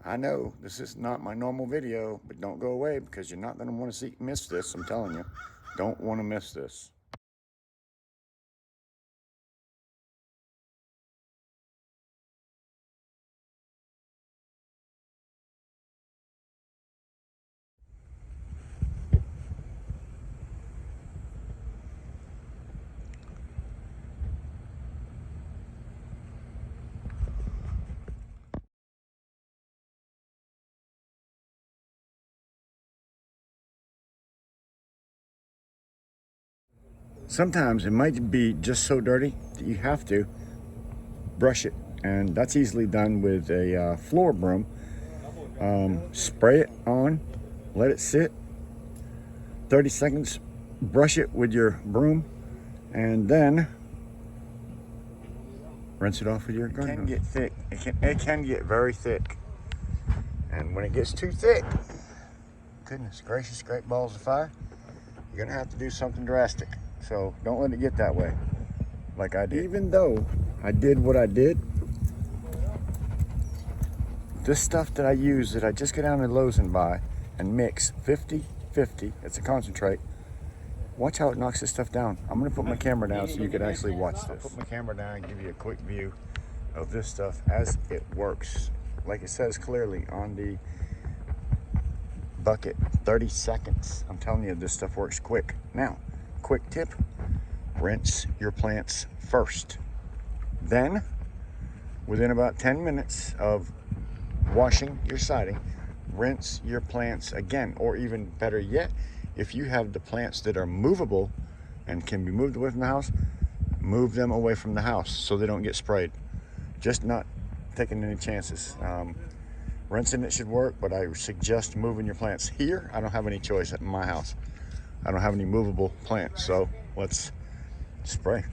I know this is not my normal video, but don't go away because you're not going to want to miss this. I'm telling you, don't want to miss this. Sometimes it might be just so dirty that you have to brush it, and that's easily done with a floor broom. Spray it on, let it sit 30 seconds, brush it with your broom, and then rinse it off with your garden hose. It can get thick. It can get very thick, and when it gets too thick, goodness gracious, great balls of fire, you're gonna have to do something drastic. So don't let it get that way like I did. Even though I did what I did, this stuff that I use, that I just go down to Lowe's and buy and mix 50-50, it's a concentrate. Watch how it knocks this stuff down. I'm gonna put my camera down so you can actually watch this. I'll put my camera down and give you a quick view of this stuff as it works. Like it says clearly on the bucket, 30 seconds. I'm telling you, this stuff works quick. Now, quick tip, rinse your plants first. Then, within about 10 minutes of washing your siding, rinse your plants again. Or even better yet, if you have the plants that are movable and can be moved away from the house, move them away from the house so they don't get sprayed. Just not taking any chances. Rinsing it should work, but I suggest moving your plants. Here, I don't have any choice at my house. I don't have any movable plants, so let's spray.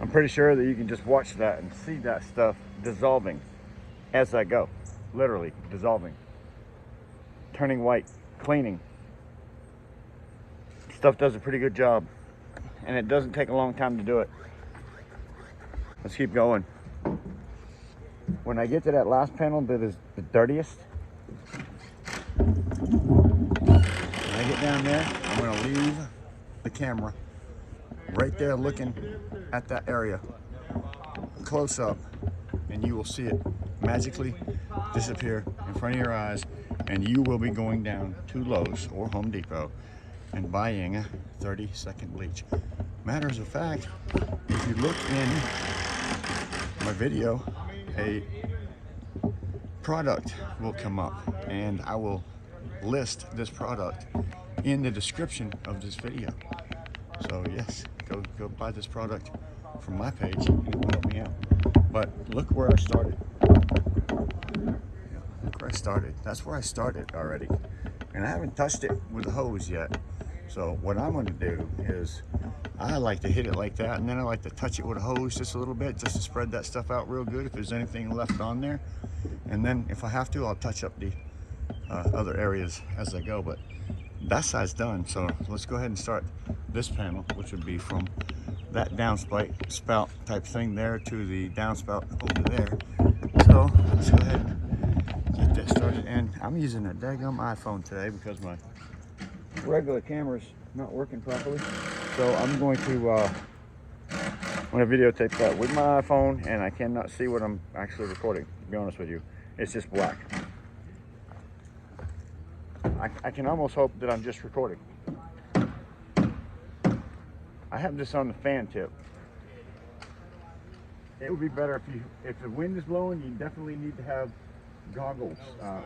I'm pretty sure that you can just watch that and see that stuff dissolving as I go. Literally dissolving. Turning white, cleaning. Stuff does a pretty good job. And it doesn't take a long time to do it. Let's keep going. When I get to that last panel that is the dirtiest, when I get down there, I'm gonna leave the camera right there looking at that area close up, and you will see it magically disappear in front of your eyes, and you will be going down to Lowe's or Home Depot and buying 30-second bleach. Matters of fact, if you look in my video, a product will come up, and I will list this product in the description of this video. So yes, go buy this product from my page and it will help me out. But look where I started. Look where I started. That's where I started already. And I haven't touched it with a hose yet. So what I'm going to do is, I like to hit it like that, and then I like to touch it with a hose just a little bit, just to spread that stuff out real good if there's anything left on there. And then if I have to, I'll touch up the other areas as I go, but that side's done. So let's go ahead and start this panel, which would be from that downspout type thing there to the downspout over there. So let's go ahead and get that started. And I'm using a daggum iPhone today because my regular camera's not working properly. So I'm going to videotape that with my iPhone, and I cannot see what I'm actually recording, to be honest with you. It's just black. I can almost hope that I'm just recording. I have this on the fan tip. It would be better if the wind is blowing, you definitely need to have goggles,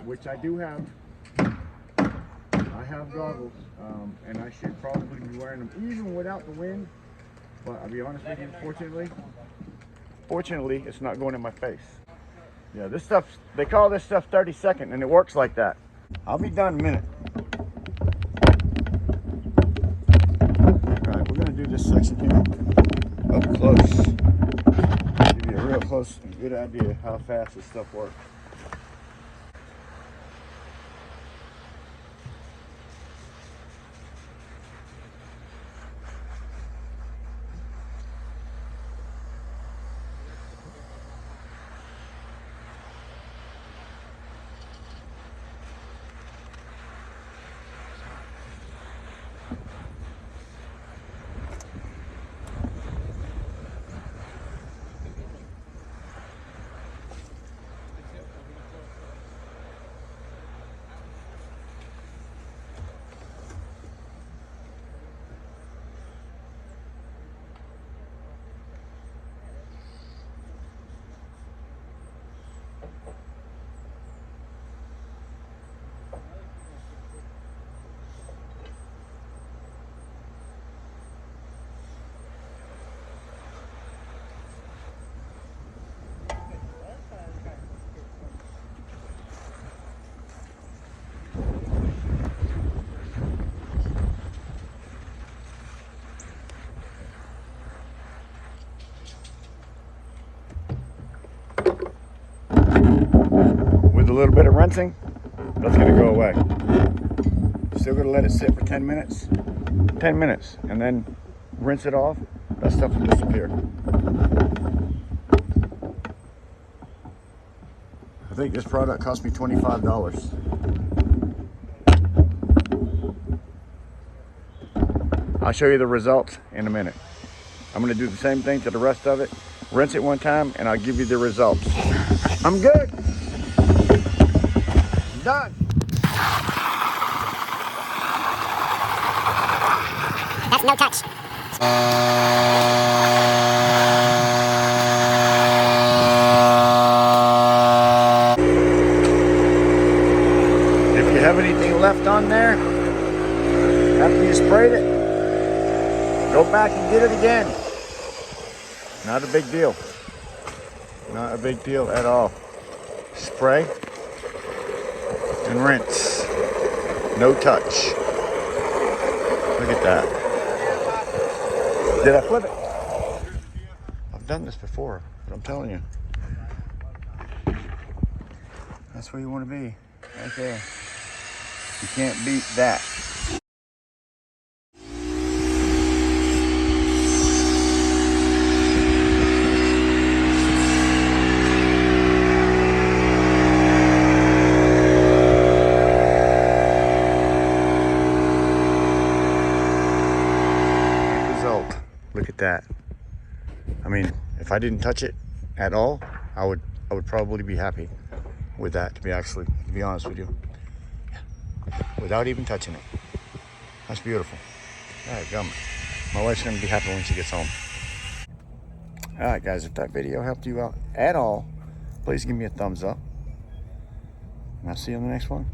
which I do have. I have goggles, and I should probably be wearing them even without the wind. But I'll be honest with you, fortunately, it's not going in my face. Yeah, this stuff, they call this stuff 30-second, and it works like that. I'll be done in a minute. All right, we're gonna do this section here up close. Give you a real close and good idea how fast this stuff works. With a little bit of rinsing, that's going to go away. Still going to let it sit for 10 minutes. 10 minutes, and then rinse it off. That stuff will disappear. I think this product cost me $25. I'll show you the results in a minute. I'm going to do the same thing to the rest of it. Rinse it one time, and I'll give you the results. I'm good. Done. That's no touch. If you have anything left on there after you sprayed it, go back and get it again. Not a big deal. Not a big deal at all. Spray and rinse. No touch. Look at that. Did I flip it? I've done this before, but I'm telling you. That's where you want to be. Right there. You can't beat that. Look at that. I mean, if I didn't touch it at all, I would probably be happy with that, to be honest with you. Yeah. Without even touching it. That's beautiful. All right, gum. My wife's gonna be happy when she gets home. All right, guys, if that video helped you out at all, please give me a thumbs up. And I'll see you on the next one.